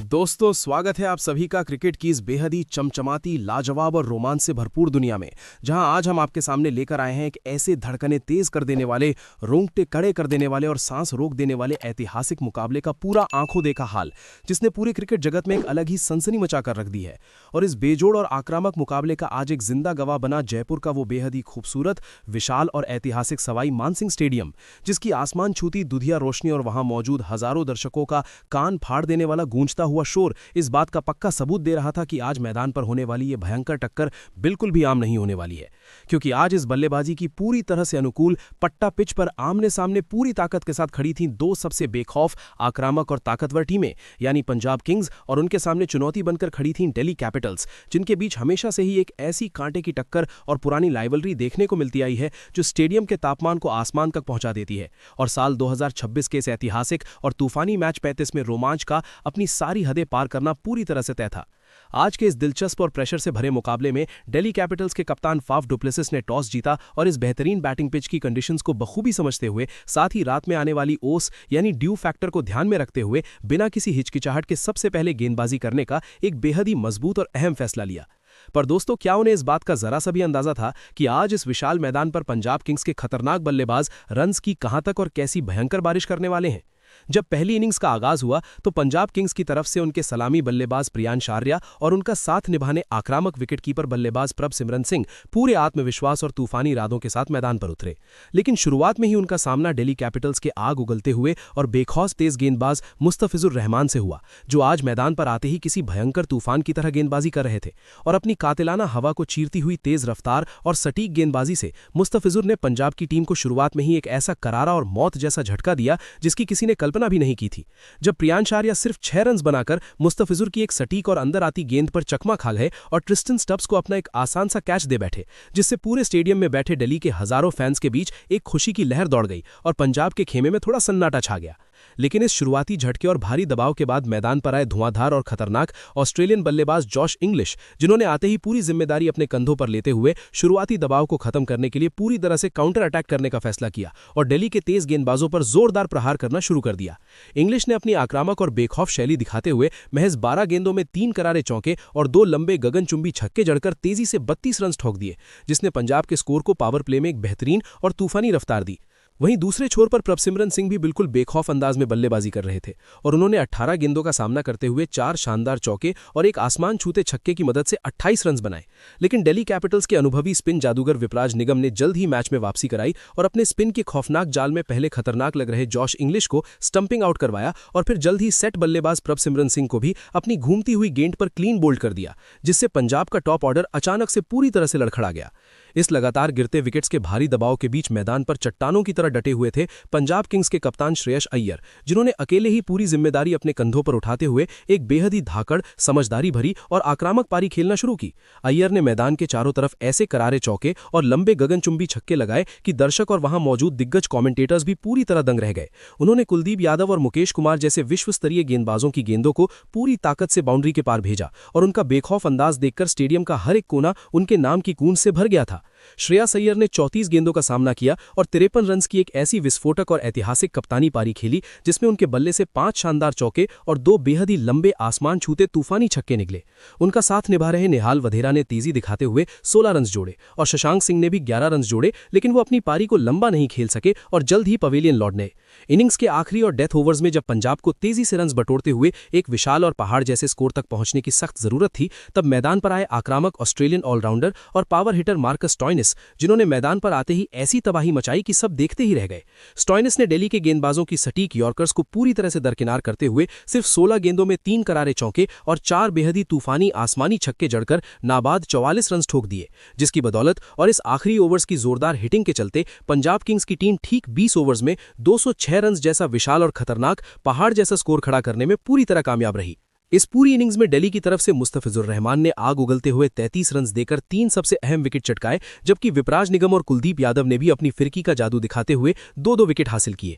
दोस्तों, स्वागत है आप सभी का क्रिकेट की इस बेहद ही चमचमाती, लाजवाब और रोमांच से भरपूर दुनिया में, जहां आज हम आपके सामने लेकर आए हैं एक ऐसे धड़कनें तेज कर देने वाले, रोंगटे खड़े कर देने वाले और सांस रोक देने वाले ऐतिहासिक मुकाबले का पूरा आंखों देखा हाल, जिसने पूरे क्रिकेट जगत में एक अलग ही सनसनी मचा कर रख दी है। और इस बेजोड़ और आक्रामक मुकाबले का आज एक जिंदा गवाह बना जयपुर का वो बेहद ही खूबसूरत, विशाल और ऐतिहासिक सवाई मानसिंह स्टेडियम, जिसकी आसमान छूती दुधिया रोशनी और वहां मौजूद हजारों दर्शकों का कान फाड़ देने वाला गूंजता हुआ शोर इस बात का पक्का सबूत दे रहा था कि आज मैदान पर होने वाली ये भयंकर टक्कर बिल्कुल भी आम नहीं होने वाली है। क्योंकि आज इस बल्लेबाजी की पूरी तरह से अनुकूल पट्टा पिच पर आमने सामने पूरी ताकत के साथ खड़ी थीं दो सबसे बेखौफ, आक्रामक और ताकतवर टीमें, यानी पंजाब किंग्स और उनके सामने चुनौती बनकर खड़ी थीं दिल्ली कैपिटल्स, जिनके बीच हमेशा से ही एक ऐसी कांटे की टक्कर और पुरानी राइवलरी देखने को मिलती आई है जो स्टेडियम के तापमान को आसमान तक पहुंचा देती है और साल 2026 के इस ऐतिहासिक और तूफानी मैच 35 में रोमांच का अपनी सारी हदें पार करना पूरी तरह से तय था। आज के इस दिलचस्प और प्रेशर से भरे मुकाबले में दिल्ली कैपिटल्स के कप्तान फाफ डुप्लेसिस ने टॉस जीता और इस बेहतरीन बैटिंग पिच की कंडीशंस को बखूबी समझते हुए, साथ ही रात में आने वाली ओस यानी ड्यू फैक्टर को ध्यान में रखते हुए, बिना किसी हिचकिचाहट के सबसे पहले गेंदबाजी करने का एक बेहद ही मजबूत और अहम फैसला लिया। पर दोस्तों, क्या उन्हें इस बात का जरा सा भी अंदाजा था कि आज इस विशाल मैदान पर पंजाब किंग्स के खतरनाक बल्लेबाज रन्स की कहां तक और कैसी भयंकर बारिश करने वाले हैं? जब पहली इनिंग्स का आगाज हुआ तो पंजाब किंग्स की तरफ से उनके सलामी बल्लेबाज प्रियांश आर्या और उनका साथ निभाने आक्रामक विकेटकीपर बल्लेबाज प्रभसिमरन सिंह पूरे आत्मविश्वास और तूफानी इरादों के साथ मैदान पर उतरे। लेकिन शुरुआत में ही उनका सामना दिल्ली कैपिटल्स के आग उगलते हुए और बेखौफ तेज गेंदबाज मुस्तफिजुर रहमान से हुआ, जो आज मैदान पर आते ही किसी भयंकर तूफान की तरह गेंदबाजी कर रहे थे। और अपनी कातिलाना हवा को चीरती हुई तेज रफ्तार और सटीक गेंदबाजी से मुस्तफिजुर ने पंजाब की टीम को शुरुआत में ही एक ऐसा करारा और मौत जैसा झटका दिया जिसकी किसी ने कल्पना भी नहीं की थी। जब प्रियांश आर्या सिर्फ 6 रन बनाकर मुस्तफिजुर की एक सटीक और अंदर आती गेंद पर चकमा खा गए और ट्रिस्टन स्टब्स को अपना एक आसान सा कैच दे बैठे, जिससे पूरे स्टेडियम में बैठे दिल्ली के हजारों फैंस के बीच एक खुशी की लहर दौड़ गई और पंजाब के खेमे में थोड़ा सन्नाटा छा गया। लेकिन इस शुरुआती झटके और भारी दबाव के बाद मैदान पर आए धुआंधार और खतरनाक ऑस्ट्रेलियन बल्लेबाज जॉश इंग्लिश, जिन्होंने आते ही पूरी जिम्मेदारी अपने कंधों पर लेते हुए शुरुआती दबाव को खत्म करने के लिए पूरी तरह से काउंटर अटैक करने का फैसला किया और दिल्ली के तेज गेंदबाजों पर जोरदार प्रहार करना शुरू कर दिया। इंग्लिश ने अपनी आक्रामक और बेखौफ शैली दिखाते हुए महज 12 गेंदों में 3 करारे चौके और 2 लंबे गगनचुंबी छक्के जड़कर तेजी से 32 रन ठोक दिए, जिसने पंजाब के स्कोर को पावर प्ले में एक बेहतरीन और तूफानी रफ्तार दी। वहीं दूसरे छोर पर प्रभसिमरन सिंह भी बिल्कुल बेखौफ अंदाज में बल्लेबाजी कर रहे थे और उन्होंने 18 गेंदों का सामना करते हुए 4 शानदार चौके और एक आसमान छूते छक्के की मदद से 28 रन बनाए। लेकिन दिल्ली कैपिटल्स के अनुभवी स्पिन जादूगर विपराज निगम ने जल्द ही मैच में वापसी कराई और अपने स्पिन के खौफनाक जाल में पहले खतरनाक लग रहे जॉश इंग्लिश को स्टंपिंग आउट करवाया और फिर जल्द ही सेट बल्लेबाज प्रभसिमरन सिंह को भी अपनी घूमती हुई गेंद पर क्लीन बोल्ड कर दिया, जिससे पंजाब का टॉप ऑर्डर अचानक से पूरी तरह से लड़खड़ा गया। इस लगातार गिरते विकेट्स के भारी दबाव के बीच मैदान पर चट्टानों की तरह डटे हुए थे पंजाब किंग्स के कप्तान श्रेयस अय्यर, जिन्होंने अकेले ही पूरी जिम्मेदारी अपने कंधों पर उठाते हुए एक बेहद ही धाकड़, समझदारी भरी और आक्रामक पारी खेलना शुरू की। अय्यर ने मैदान के चारों तरफ ऐसे करारे चौके और लंबे गगनचुंबी छक्के लगाए कि दर्शक और वहां मौजूद दिग्गज कमेंटेटर्स भी पूरी तरह दंग रह गए। उन्होंने कुलदीप यादव और मुकेश कुमार जैसे विश्व स्तरीय गेंदबाजों की गेंदों को पूरी ताकत से बाउंड्री के पार भेजा और उनका बेखौफ अंदाज देखकर स्टेडियम का हर एक कोना उनके नाम की गूंज से भर गया था। श्रेयस अय्यर ने 34 गेंदों का सामना किया और 53 रन की एक ऐसी विस्फोटक और ऐतिहासिक कप्तानी पारी खेली जिसमें उनके बल्ले से 5 शानदार चौके और 2 बेहद ही लंबे आसमान छूते तूफानी छक्के निकले। उनका साथ निभा रहे निहाल वधेरा ने तेजी दिखाते हुए 16 रन जोड़े और शशांक सिंह ने भी 11 रन जोड़े, लेकिन वो अपनी पारी को लंबा नहीं खेल सके और जल्द ही पवेलियन लौटने। इनिंग्स के आखिरी और डेथ ओवर्स में जब पंजाब को तेजी से रन बटोरते हुए एक विशाल और पहाड़ जैसे स्कोर तक पहुंचने की सख्त जरूरत थी, तब मैदान पर आए आक्रामक ऑस्ट्रेलियन ऑलराउंडर और पावर हिटर मार्कस स्टॉइनिस, जिन्होंने मैदान पर आते ही ऐसी तबाही मचाई कि सब देखते ही रह गए। स्टॉइनिस ने दिल्ली के गेंदबाजों की सटीक यॉर्कर्स को पूरी तरह से दरकिनार करते हुए सिर्फ 16 गेंदों में 3 करारे चौके और 4 बेहद ही तूफानी आसमानी छक्के जड़कर नाबाद 44 रन ठोक दिए, जिसकी बदौलत और इस आखिरी ओवर्स की जोरदार हिटिंग के चलते पंजाब किंग्स की टीम ठीक 20 ओवर्स में 206 रन जैसा विशाल और खतरनाक पहाड़ जैसा स्कोर खड़ा करने में पूरी तरह कामयाब रही। इस पूरी इनिंग्स में दिल्ली की तरफ से मुस्तफिजुर रहमान ने आग उगलते हुए 33 रन देकर 3 सबसे अहम विकेट चटकाए, जबकि विपराज निगम और कुलदीप यादव ने भी अपनी फिरकी का जादू दिखाते हुए 2-2 विकेट हासिल किए।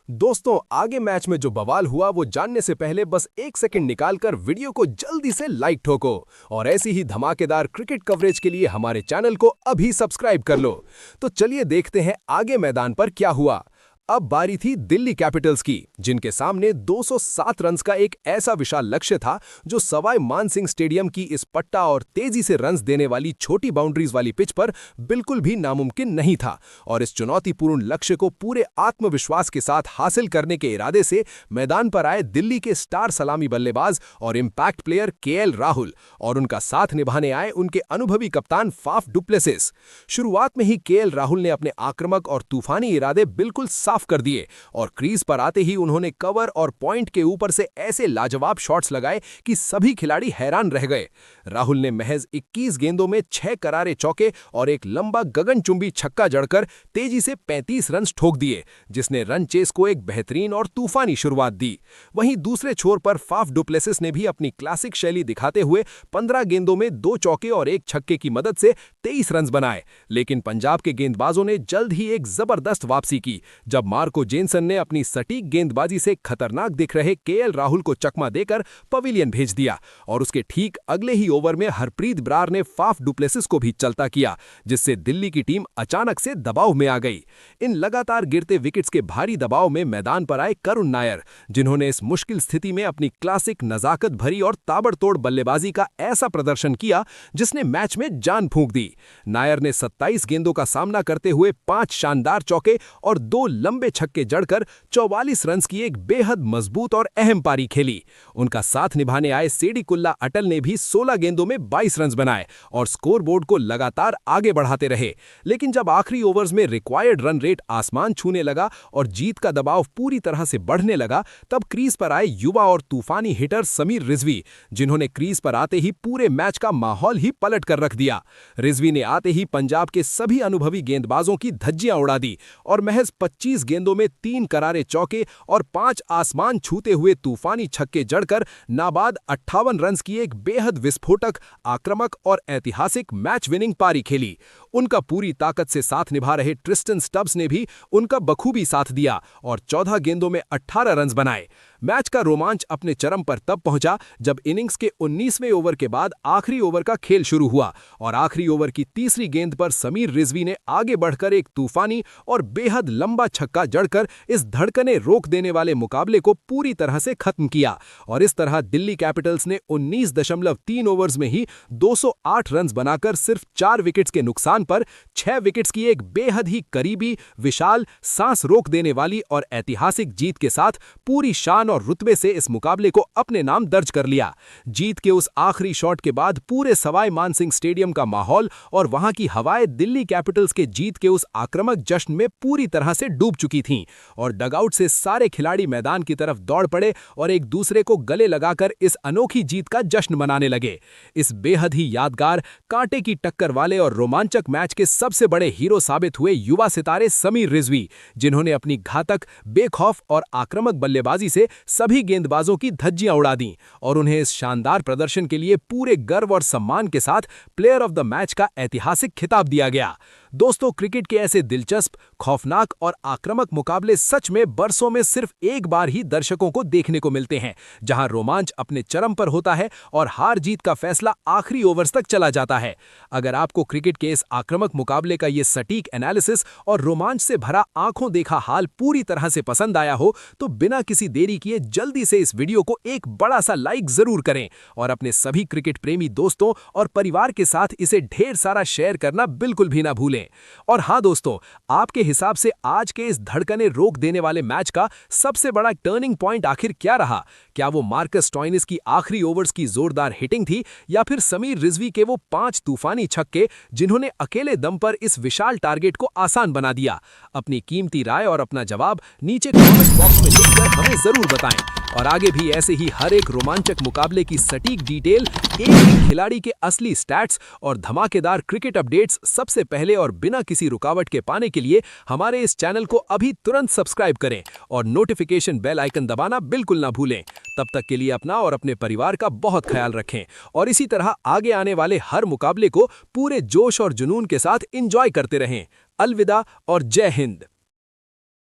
दोस्तों, आगे मैच में जो बवाल हुआ वो जानने से पहले बस 1 सेकंड निकालकर वीडियो को जल्दी से लाइक ठोको और ऐसी ही धमाकेदार क्रिकेट कवरेज के लिए हमारे चैनल को अभी सब्सक्राइब कर लो। तो चलिए देखते हैं आगे मैदान पर क्या हुआ। अब बारी थी दिल्ली कैपिटल्स की, जिनके सामने 207 रन्स का एक ऐसा विशाल लक्ष्य था जो सवाई मानसिंह स्टेडियम की इस पट्टा और तेजी से रन्स देने वाली छोटी बाउंड्रीज वाली पिच पर बिल्कुल भी नामुमकिन नहीं था। और इस चुनौतीपूर्ण लक्ष्य को पूरे आत्मविश्वास के साथ हासिल करने के इरादे से मैदान पर आए दिल्ली के स्टार सलामी बल्लेबाज और इम्पैक्ट प्लेयर केएल राहुल, और उनका साथ निभाने आए उनके अनुभवी कप्तान फाफ डुप्लेसिस। शुरुआत में ही केएल राहुल ने अपने आक्रामक और तूफानी इरादे बिल्कुल साफ कर दिए और क्रीज पर आते ही उन्होंने कवर और पॉइंट के ऊपर से ऐसे लाजवाब शॉट्स लगाए कि सभी खिलाड़ी हैरान रह गए। राहुल ने महज 21 गेंदों में 6 करारे चौके और एक लंबा गगनचुंबी छक्का जड़कर तेजी से 35 रन ठोक दिए, जिसने रन चेस को एक बेहतरीन और तूफानी शुरुआत दी। वहीं दूसरे छोर पर फाफ डुप्लेसिस ने भी अपनी क्लासिक शैली दिखाते हुए 15 गेंदों में 2 चौके और 1 छक्के की मदद से 23 रन बनाए। लेकिन पंजाब के गेंदबाजों ने जल्द ही एक जबरदस्त वापसी की, जब मार्को जेनसन ने अपनी सटीक गेंदबाजी से खतरनाक दिख रहे केएल राहुल को चकमा देकर पवेलियन भेज दिया। और उसके ठीक अगले ही ओवर में हरप्रीत ब्रार ने फाफ डुप्लेसिस को भी चलता किया, जिससे दिल्ली की टीम अचानक से दबाव में आ गई। इन लगातार गिरते विकेट्स के भारी दबाव में मैदान पर आए करुण नायर, जिन्होंने इस मुश्किल स्थिति में अपनी क्लासिक नजाकत भरी और ताबड़तोड़ बल्लेबाजी का ऐसा प्रदर्शन किया जिसने मैच में जान फूंक दी। नायर ने 27 गेंदों का सामना करते हुए 5 शानदार चौके और 2 लंबे छक्के जड़कर 44 रन की एक बेहद मजबूत और अहम पारी खेली। उनका साथ निभाने आए सेडिकुल्ला अटल ने भी 16 गेंदों में 22 रन बनाए और स्कोरबोर्ड को लगातार आगे बढ़ाते रहे। लेकिन जब आखिरी ओवर्स में रिक्वायर्ड रन रेट आसमान छूने लगा और जीत का दबाव पूरी तरह से बढ़ने लगा, तब क्रीज पर आए युवा और तूफानी हिटर समीर रिजवी, जिन्होंने क्रीज पर आते ही पूरे मैच का माहौल ही पलट कर रख दिया। रिजवी ने आते ही पंजाब के सभी अनुभवी गेंदबाजों की धज्जियां उड़ा दी और महज 25 गेंदों में 3 करारे चौके और 5 आसमान छूते हुए तूफानी छक्के जड़कर नाबाद 58 रन की एक बेहद विस्फोटक, आक्रामक और ऐतिहासिक मैच विनिंग पारी खेली। उनका पूरी ताकत से साथ निभा रहे ट्रिस्टन स्टब्स ने भी उनका बखूबी साथ दिया और 14 गेंदों में 18 रन बनाए। मैच का रोमांच अपने चरम पर तब पहुंचा जब इनिंग्स के 19वें ओवर के बाद आखिरी ओवर का खेल शुरू हुआ और आखिरी ओवर की तीसरी गेंद पर समीर रिजवी ने आगे बढ़कर एक तूफानी और बेहद लंबा छक्का जड़कर इस धड़कने रोक देने वाले मुकाबले को पूरी तरह से खत्म किया। और इस तरह दिल्ली कैपिटल्स ने 19.3 ओवर्स में ही 208 रन बनाकर सिर्फ 4 विकेट्स के नुकसान पर 6 विकेट्स की एक बेहद ही करीबी, विशाल, सांस रोक देने वाली और ऐतिहासिक जीत के साथ पूरी शान और रुतबे से इस मुकाबले को अपने नाम दर्ज कर लिया। जीत के उस आखिरी शॉट के बाद पूरे सवाई मानसिंह स्टेडियम का माहौल और वहां की हवाएं दिल्ली कैपिटल्स के जीत के उस आक्रामक जश्न में पूरी तरह से डूब चुकी थीं और डगआउट से सारे खिलाड़ी मैदान की तरफ दौड़ पड़े और एक दूसरे को गले लगाकर इस अनोखी जीत का जश्न मनाने लगे। इस बेहद ही यादगार, कांटे की टक्कर वाले और रोमांचक मैच के सबसे बड़े हीरो साबित हुए युवा सितारे समीर रिजवी, जिन्होंने अपनी घातक, बेखौफ और आक्रामक बल्लेबाजी से सभी गेंदबाजों की धज्जियां उड़ा दी और उन्हें इस शानदार प्रदर्शन के लिए पूरे गर्व और सम्मान के साथ प्लेयर ऑफ द मैच का ऐतिहासिक खिताब दिया गया। दोस्तों, क्रिकेट के ऐसे दिलचस्प, खौफनाक और आक्रामक मुकाबले सच में बरसों में सिर्फ एक बार ही दर्शकों को देखने को मिलते हैं, जहां रोमांच अपने चरम पर होता है और हार जीत का फैसला आखिरी ओवर्स तक चला जाता है। अगर आपको क्रिकेट के इस आक्रामक मुकाबले का ये सटीक एनालिसिस और रोमांच से भरा आंखों देखा हाल पूरी तरह से पसंद आया हो, तो बिना किसी देरी किए जल्दी से इस वीडियो को एक बड़ा सा लाइक जरूर करें और अपने सभी क्रिकेट प्रेमी दोस्तों और परिवार के साथ इसे ढेर सारा शेयर करना बिल्कुल भी ना भूलें। और हाँ दोस्तों, आपके हिसाब से आज के इस धड़कने रोक देने वाले मैच का सबसे बड़ा टर्निंग पॉइंट आखिर क्या रहा? क्या वो मार्कस स्टोइनिस की आखिरी ओवर्स की जोरदार हिटिंग थी या फिर समीर रिजवी के वो 5 तूफानी छक्के जिन्होंने अकेले दम पर इस विशाल टारगेट को आसान बना दिया? अपनी कीमती राय और अपना जवाब नीचे कमेंट बॉक्स में लिखकर हमें जरूर बताएं। और आगे भी ऐसे ही हर एक रोमांचक मुकाबले की सटीक डिटेल, एक खिलाड़ी के असली स्टैट्स और धमाकेदार क्रिकेट अपडेट्स सबसे पहले और बिना किसी रुकावट के पाने के लिए हमारे इस चैनल को अभी तुरंत सब्सक्राइब करें और नोटिफिकेशन बेल आइकन दबाना बिल्कुल ना भूलें। तब तक के लिए अपना और अपने परिवार का बहुत ख्याल रखें और इसी तरह आगे आने वाले हर मुकाबले को पूरे जोश और जुनून के साथ एंजॉय करते रहें। अलविदा और जय हिंद।